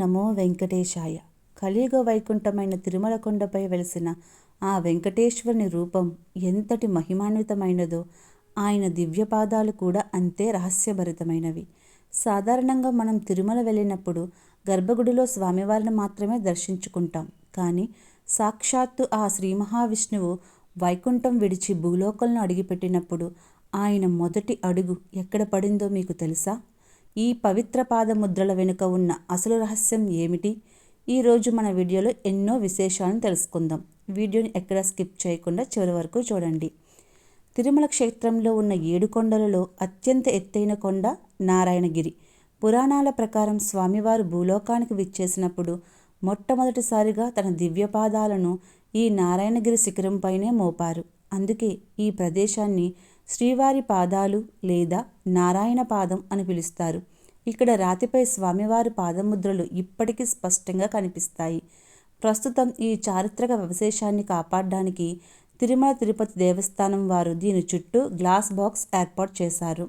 నమో వెంకటేశాయ. కలియుగ వైకుంఠమైన తిరుమల కొండపై వెలిసిన ఆ వెంకటేశ్వరుని రూపం ఎంతటి మహిమాన్వితమైనదో ఆయన దివ్యపాదాలు కూడా అంతే రహస్యభరితమైనవి. సాధారణంగా మనం తిరుమల వెళ్ళినప్పుడు గర్భగుడిలో స్వామివారిని మాత్రమే దర్శించుకుంటాం. కానీ సాక్షాత్తు ఆ శ్రీ మహావిష్ణువు వైకుంఠం విడిచి భూలోకంలో అడుగుపెట్టినప్పుడు ఆయన మొదటి అడుగు ఎక్కడ పడిందో మీకు తెలుసా? ఈ పవిత్ర పాదముద్రల వెనుక ఉన్న అసలు రహస్యం ఏమిటి? ఈరోజు మన వీడియోలో ఎన్నో విశేషాలను తెలుసుకుందాం. వీడియోని ఎక్కడ స్కిప్ చేయకుండా చివరి వరకు చూడండి. తిరుమల క్షేత్రంలో ఉన్న 7 కొండలలో అత్యంత ఎత్తైన కొండ నారాయణగిరి. పురాణాల ప్రకారం స్వామివారు భూలోకానికి విచ్చేసినప్పుడు మొట్టమొదటిసారిగా తన దివ్యపాదాలను ఈ నారాయణగిరి శిఖరంపైనే మోపారు. అందుకే ఈ ప్రదేశాన్ని శ్రీవారి పాదాలు లేదా నారాయణ పాదం అని పిలుస్తారు. ఇక్కడ రాతిపై స్వామివారి పాదముద్రలు ఇప్పటికీ స్పష్టంగా కనిపిస్తాయి. ప్రస్తుతం ఈ చారిత్రక అవశేషాన్ని కాపాడడానికి తిరుమల తిరుపతి దేవస్థానం వారు దీని చుట్టూ గ్లాస్ బాక్స్ ఏర్పాటు చేశారు.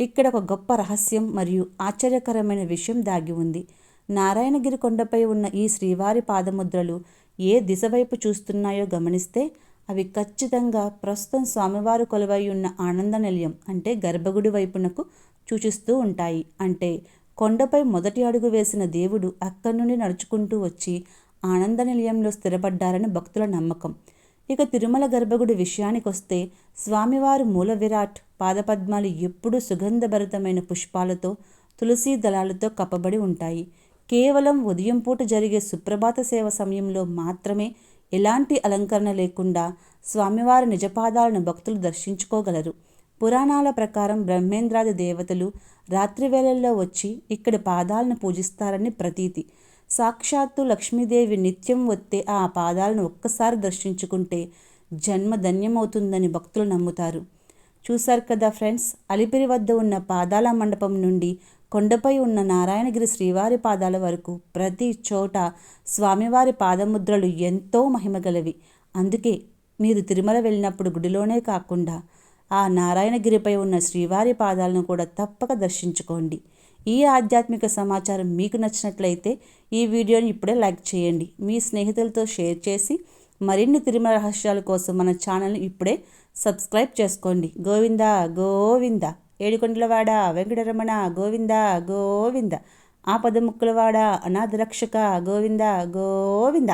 ఇక్కడ ఒక గొప్ప రహస్యం మరియు ఆశ్చర్యకరమైన విషయం దాగి ఉంది. నారాయణగిరి కొండపై ఉన్న ఈ శ్రీవారి పాదముద్రలు ఏ దిశ వైపు చూస్తున్నాయో గమనిస్తే అవి ఖచ్చితంగా ప్రస్తుతం స్వామివారు కొలువై ఉన్న ఆనంద నిలయం అంటే గర్భగుడి వైపునకు సూచిస్తూ ఉంటాయి. అంటే కొండపై మొదటి అడుగు వేసిన దేవుడు అక్కడి నుండి నడుచుకుంటూ వచ్చి ఆనంద నిలయంలో స్థిరపడ్డారని భక్తుల నమ్మకం. ఇక తిరుమల గర్భగుడి విషయానికి వస్తే స్వామివారు మూల విరాట్ పాదపద్మాలు ఎప్పుడూ సుగంధభరితమైన పుష్పాలతో తులసీ దళాలతో కప్పబడి ఉంటాయి. కేవలం ఉదయం పూట జరిగే సుప్రభాత సేవ సమయంలో మాత్రమే ఎలాంటి అలంకరణ లేకుండా స్వామివారి నిజపాదాలను భక్తులు దర్శించుకోగలరు. పురాణాల ప్రకారం బ్రహ్మేంద్రాది దేవతలు రాత్రి వేళల్లో వచ్చి ఇక్కడి పాదాలను పూజిస్తారని ప్రతీతి. సాక్షాత్తు లక్ష్మీదేవి నిత్యం వత్తే ఆ పాదాలను ఒక్కసారి దర్శించుకుంటే జన్మ ధన్యమవుతుందని భక్తులు నమ్ముతారు. చూశారు కదా ఫ్రెండ్స్, అలిపిరి వద్ద ఉన్న పాదాల మండపం నుండి కొండపై ఉన్న నారాయణగిరి శ్రీవారి పాదాల వరకు ప్రతి చోట స్వామివారి పాదముద్రలు ఎంతో మహిమగలవి. అందుకే మీరు తిరుమల వెళ్ళినప్పుడు గుడిలోనే కాకుండా ఆ నారాయణగిరిపై ఉన్న శ్రీవారి పాదాలను కూడా తప్పక దర్శించుకోండి. ఈ ఆధ్యాత్మిక సమాచారం మీకు నచ్చినట్లయితే ఈ వీడియోని ఇప్పుడే లైక్ చేయండి. మీ స్నేహితులతో షేర్ చేసి మరిన్ని తిరుమల రహస్యాల కోసం మన ఛానల్ని ఇప్పుడే సబ్స్క్రైబ్ చేసుకోండి. గోవింద గోవింద. ఏడుకొండలవాడ వెంకటరమణ గోవింద గోవింద. ఆపదముక్కులవాడ అనాథరక్షక గోవింద గోవింద.